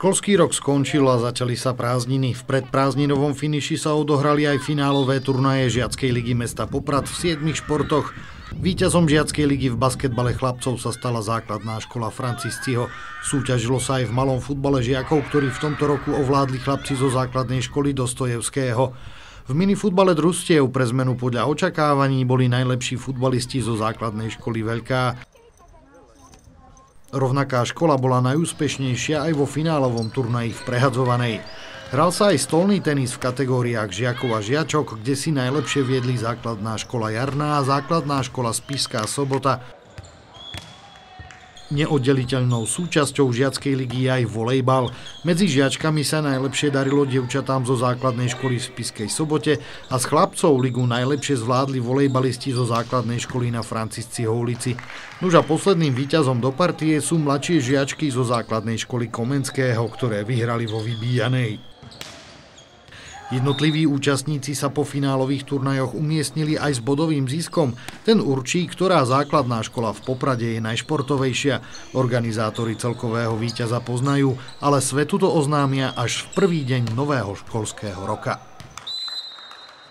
Školský rok skončil a začali sa prázdniny. V predprázdninovom finiši sa odohrali aj finálové turnaje Žiackej ligy mesta Poprad v 7 športoch. Víťazom Žiackej ligy v basketbale chlapcov sa stala základná škola Francisciho. Súťažilo sa aj v malom futbale žiakov, ktorí v tomto roku ovládli chlapci zo základnej školy Dostojevského. V minifutbale družstiev pre zmenu podľa očakávaní boli najlepší futbalisti zo základnej školy Veľká. Rovnaká škola bola najúspešnejšia aj vo finálovom turnaji v prehadzovanej. Hral sa aj stolný tenis v kategóriách žiakov a žiačok, kde si najlepšie viedli základná škola Jarná a základná škola Spišská Sobota. Neoddeliteľnou súčasťou Žiackej ligy je aj volejbal. Medzi žiačkami sa najlepšie darilo dievčatám zo základnej školy v Spišskej Sobote a z chlapcov ligu najlepšie zvládli volejbalisti zo základnej školy na Francisciho ulici. Nuž a posledným víťazom do partie sú mladšie žiačky zo základnej školy Komenského, ktoré vyhrali vo vybíjanej. Jednotliví účastníci sa po finálových turnajoch umiestnili aj s bodovým ziskom. Ten určí, ktorá základná škola v Poprade je najšportovejšia. Organizátori celkového víťaza poznajú, ale svetu to oznámia až v prvý deň nového školského roka.